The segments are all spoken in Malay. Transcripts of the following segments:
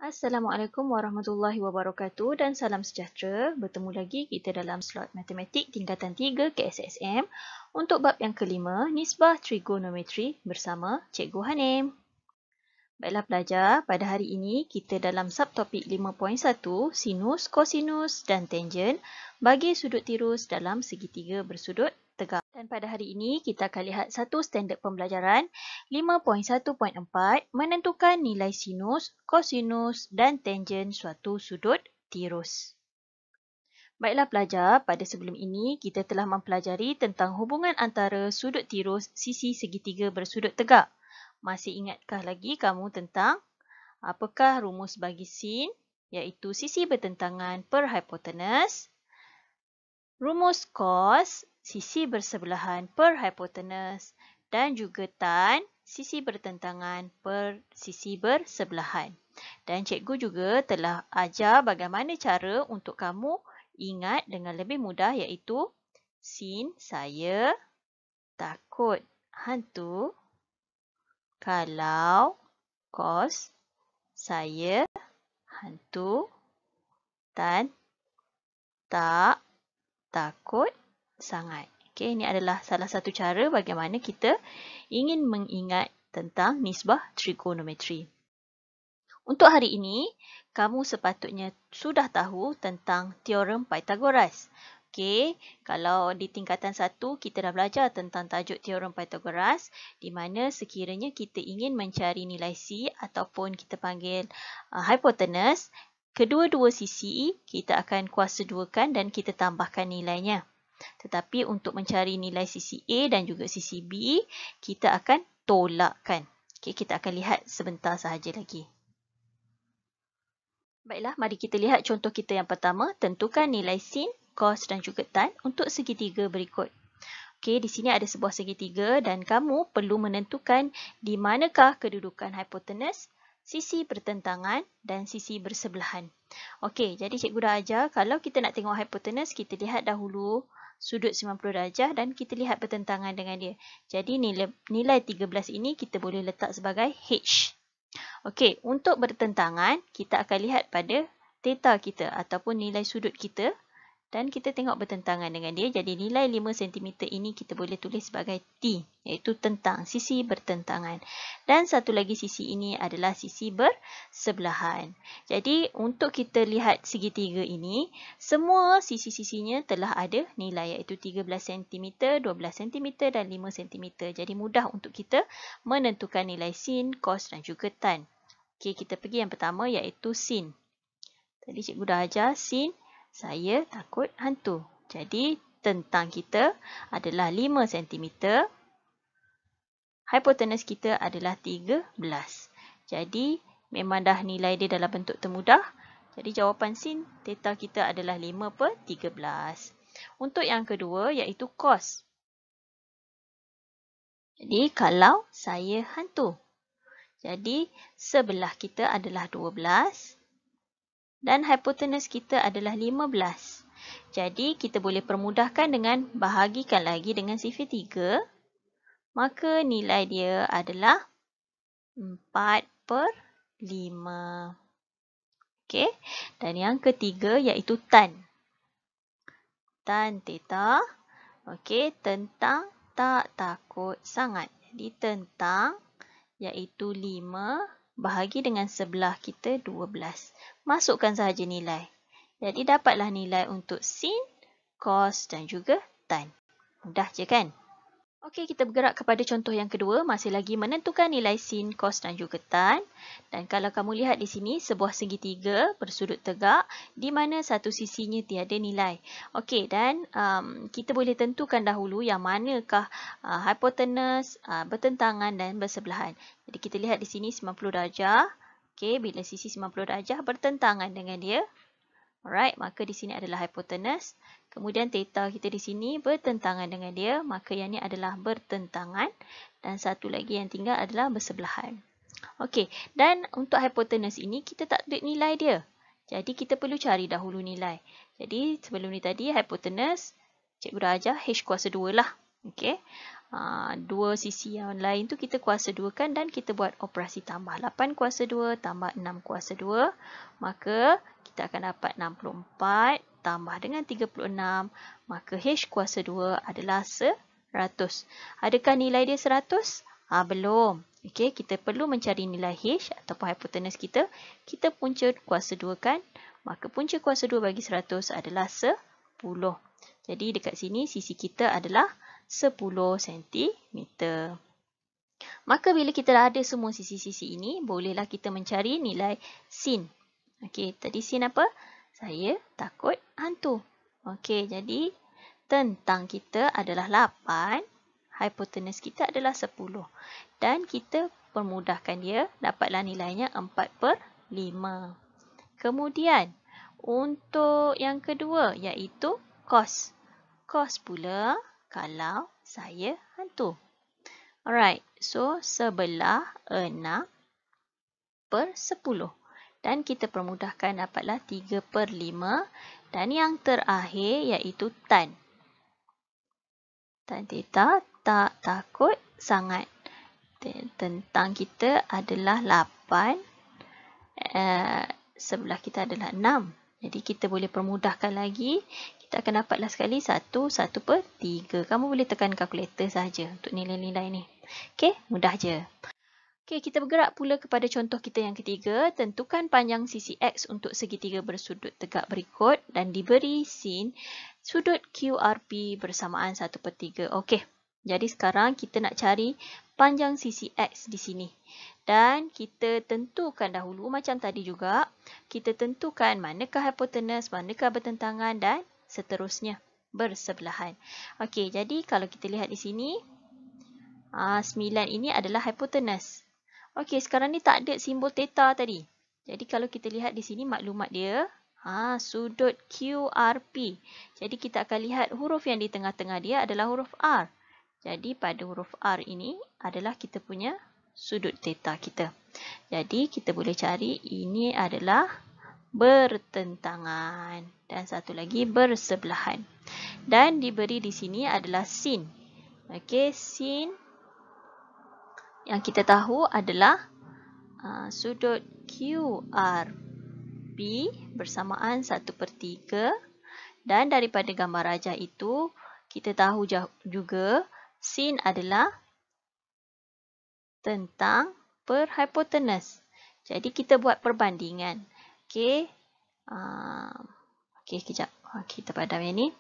Assalamualaikum warahmatullahi wabarakatuh dan salam sejahtera. Bertemu lagi kita dalam slot matematik tingkatan 3 KSSM untuk bab yang kelima, nisbah trigonometri bersama Cikgu Hanim. Baiklah pelajar, pada hari ini kita dalam subtopik 5.1, sinus, kosinus dan tangen bagi sudut tirus dalam segitiga bersudut tegak. Dan pada hari ini kita akan lihat satu standard pembelajaran 5.1.4 menentukan nilai sinus, kosinus dan tangen suatu sudut tirus. Baiklah pelajar, pada sebelum ini kita telah mempelajari tentang hubungan antara sudut tirus sisi segitiga bersudut tegak. Masih ingatkah lagi kamu tentang apakah rumus bagi sin, iaitu sisi bertentangan per hipotenus, rumus cos, sisi bersebelahan per hipotenus dan juga tan, sisi bertentangan per sisi bersebelahan. Dan cikgu juga telah ajar bagaimana cara untuk kamu ingat dengan lebih mudah, iaitu sin saya takut hantu kalau kos saya hantu dan tak takut sangat. Okey, ini adalah salah satu cara bagaimana kita ingin mengingat tentang nisbah trigonometri. Untuk hari ini, kamu sepatutnya sudah tahu tentang teorem Pythagoras. Okey, kalau di tingkatan 1 kita dah belajar tentang tajuk teorem Pythagoras di mana sekiranya kita ingin mencari nilai C ataupun kita panggil hipotenus, kedua-dua sisi kita akan kuasa duakan dan kita tambahkan nilainya. Tetapi untuk mencari nilai sisi A dan juga sisi B, kita akan tolakkan. Okey, kita akan lihat sebentar sahaja lagi. Baiklah, mari kita lihat contoh kita yang pertama. Tentukan nilai sin, cos dan juga tan untuk segitiga berikut. Okey, di sini ada sebuah segitiga dan kamu perlu menentukan di manakah kedudukan hipotenus, sisi bertentangan dan sisi bersebelahan. Okey, jadi cikgu dah ajar kalau kita nak tengok hipotenus, kita lihat dahulu sudut 90 darjah dan kita lihat bertentangan dengan dia. Jadi nilai 13 ini kita boleh letak sebagai H. Okey, untuk bertentangan, kita akan lihat pada theta kita ataupun nilai sudut kita dan kita tengok bertentangan dengan dia. Jadi nilai 5 cm ini kita boleh tulis sebagai T, iaitu tentang, sisi bertentangan. Dan satu lagi sisi ini adalah sisi bersebelahan. Jadi untuk kita lihat segitiga ini, semua sisi-sisinya telah ada nilai, iaitu 13 cm, 12 cm dan 5 cm. Jadi mudah untuk kita menentukan nilai sin, cos dan juga tan. Okey, kita pergi yang pertama iaitu sin. Tadi cikgu dah ajar sin, saya takut hantu. Jadi, tentang kita adalah 5 cm. Hipotenus kita adalah 13. Jadi, memang dah nilai dia dalam bentuk termudah. Jadi, jawapan sin theta kita adalah 5/13. Untuk yang kedua, iaitu cos. Jadi, kalau saya hantu. Jadi, sebelah kita adalah 12. Dan hipotenus kita adalah 15. Jadi, kita boleh permudahkan dengan bahagikan lagi dengan sifar 3. Maka nilai dia adalah 4/5. Okey. Dan yang ketiga iaitu tan. Tan theta. Okey, tentang tak takut sangat. Jadi, tentang iaitu 5 bahagi dengan sebelah kita 12. Masukkan sahaja nilai. Jadi dapatlah nilai untuk sin, cos dan juga tan. Mudah je kan? Okey, kita bergerak kepada contoh yang kedua. Masih lagi menentukan nilai sin, cos dan juga tan. Dan kalau kamu lihat di sini, sebuah segitiga bersudut tegak di mana satu sisinya tiada nilai. Okey, dan kita boleh tentukan dahulu yang manakah hipotenus, bertentangan dan bersebelahan. Jadi kita lihat di sini 90 darjah. Okey, bila sisi 90 darjah bertentangan dengan dia, alright, maka di sini adalah hipotenus. Kemudian theta kita di sini bertentangan dengan dia, maka yang ini adalah bertentangan. Dan satu lagi yang tinggal adalah bersebelahan. Okey, dan untuk hipotenus ini kita tak ada nilai dia. Jadi kita perlu cari dahulu nilai. Jadi sebelum ni tadi hipotenus, cikgu dah ajar H kuasa 2 lah. Okey. dua sisi yang lain tu kita kuasa 2kan dan kita buat operasi tambah. 8 kuasa 2 tambah 6 kuasa 2. Maka kita akan dapat 64 tambah dengan 36. Maka H kuasa 2 adalah 100. Adakah nilai dia 100? Belum. Okey, kita perlu mencari nilai H ataupun hipotenus kita. Kita punca kuasa 2 kan? Maka punca kuasa 2 bagi 100 adalah 10. Jadi dekat sini sisi kita adalah 10 cm. Maka bila kita dah ada semua sisi-sisi ini, bolehlah kita mencari nilai sin. Okey, tadi sin apa? Saya takut hantu. Okey, jadi tentang kita adalah 8, hipotenus kita adalah 10. Dan kita permudahkan dia, dapatlah nilainya 4/5. Kemudian, untuk yang kedua iaitu cos. Cos pula kalau saya hantu. Alright, so sebelah 6/10. Dan kita permudahkan dapatlah 3/5. Dan yang terakhir iaitu tan. Tan theta tak takut sangat. Tentang kita adalah 8. Sebelah kita adalah 6. Jadi kita boleh permudahkan lagi. Kita akan dapatlah sekali 1/3. Kamu boleh tekan kalkulator sahaja untuk nilai-nilai ni. Okey, mudah je. Okey, kita bergerak pula kepada contoh kita yang ketiga. Tentukan panjang sisi X untuk segitiga bersudut tegak berikut dan diberi sin sudut QRP bersamaan 1/3. Okey, jadi sekarang kita nak cari panjang sisi X di sini. Dan kita tentukan dahulu macam tadi juga. Kita tentukan manakah hipotenus, manakah bertentangan dan seterusnya bersebelahan. Okey, jadi kalau kita lihat di sini, 9 ini adalah hipotenus. Okey, sekarang ni tak ada simbol theta tadi. Jadi kalau kita lihat di sini maklumat dia, sudut QRP. Jadi kita akan lihat huruf yang di tengah-tengah dia adalah huruf R. Jadi pada huruf R ini adalah kita punya sudut theta kita. Jadi kita boleh cari ini adalah bertentangan dan satu lagi bersebelahan. Dan diberi di sini adalah sin. Okey, sin yang kita tahu adalah sudut QRP bersamaan 1/3. Dan daripada gambar rajah itu kita tahu juga sin adalah tentang per hipotenus. Jadi kita buat perbandingan. Okey. Okey, kejap. Kita padam yang ni.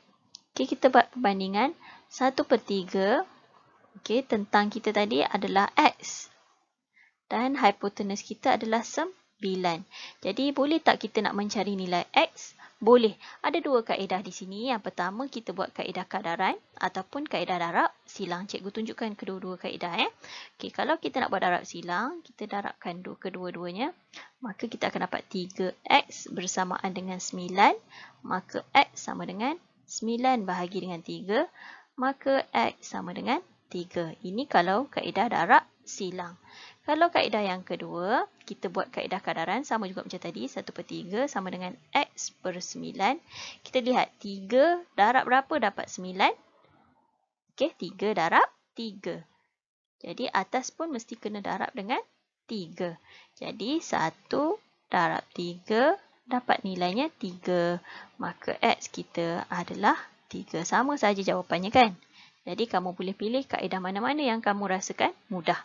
Okey, kita buat perbandingan 1/3. Okey, tentang kita tadi adalah X. Dan hipotenus kita adalah 9. Jadi boleh tak kita nak mencari nilai X? Boleh. Ada dua kaedah di sini. Yang pertama, kita buat kaedah kadaran ataupun kaedah darab silang. Cikgu tunjukkan kedua-dua kaedah. Okey, kalau kita nak buat darab silang, kita darabkan kedua-duanya. Maka kita akan dapat 3X bersamaan dengan 9. Maka X sama dengan 9 bahagi dengan 3. Maka X sama dengan 3. Ini kalau kaedah darab silang. Kalau kaedah yang kedua, kita buat kaedah kadaran sama juga macam tadi. 1/3 sama dengan X/9. Kita lihat 3 darab berapa dapat 9? Okey, 3 darab 3. Jadi atas pun mesti kena darab dengan 3. Jadi 1 darab 3 dapat nilainya 3. Maka X kita adalah 3. Sama saja jawapannya kan? Jadi kamu boleh pilih kaedah mana-mana yang kamu rasakan mudah.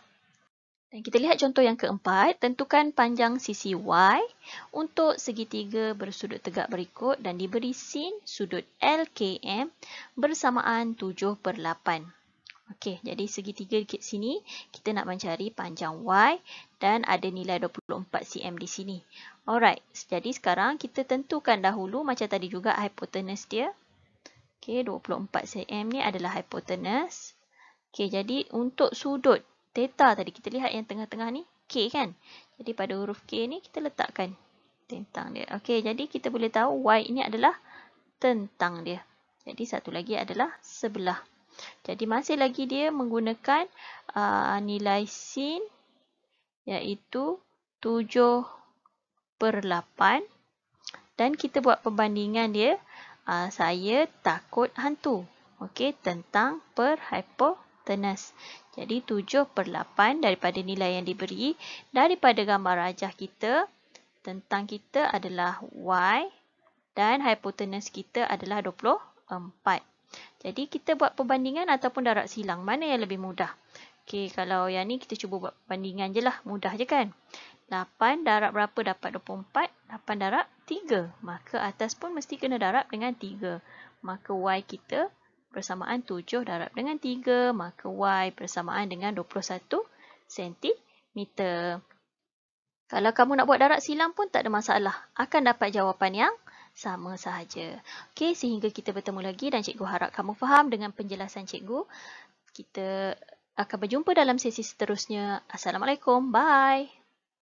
Dan kita lihat contoh yang keempat. Tentukan panjang sisi Y untuk segitiga bersudut tegak berikut dan diberi sin sudut LKM bersamaan 7/8. Okey, jadi segitiga di sini kita nak mencari panjang Y dan ada nilai 24 cm di sini. Alright, jadi sekarang kita tentukan dahulu macam tadi juga hipotenus dia. Okey, 24 cm ni adalah hipotenus. Okey, jadi untuk sudut theta tadi kita lihat yang tengah-tengah ni K kan. Jadi pada huruf K ni kita letakkan tentang dia. Okey, jadi kita boleh tahu Y ini adalah tentang dia. Jadi satu lagi adalah sebelah. Jadi masih lagi dia menggunakan nilai sin iaitu 7/8 dan kita buat perbandingan dia. Saya takut hantu. Okey, tentang per hipotenus. Jadi 7/8 daripada nilai yang diberi daripada gambar rajah kita, tentang kita adalah Y dan hipotenus kita adalah 24. Jadi kita buat perbandingan ataupun darab silang, mana yang lebih mudah? Okey, kalau yang ni kita cuba buat perbandingan je lah, mudah je kan? 8 darab berapa dapat 24? 8 darab 3. Maka atas pun mesti kena darab dengan 3. Maka Y kita bersamaan 7 darab dengan 3. Maka Y bersamaan dengan 21 cm. Kalau kamu nak buat darab silang pun tak ada masalah. Akan dapat jawapan yang sama sahaja. Okey, sehingga kita bertemu lagi dan cikgu harap kamu faham dengan penjelasan cikgu. Kita akan berjumpa dalam sesi seterusnya. Assalamualaikum. Bye.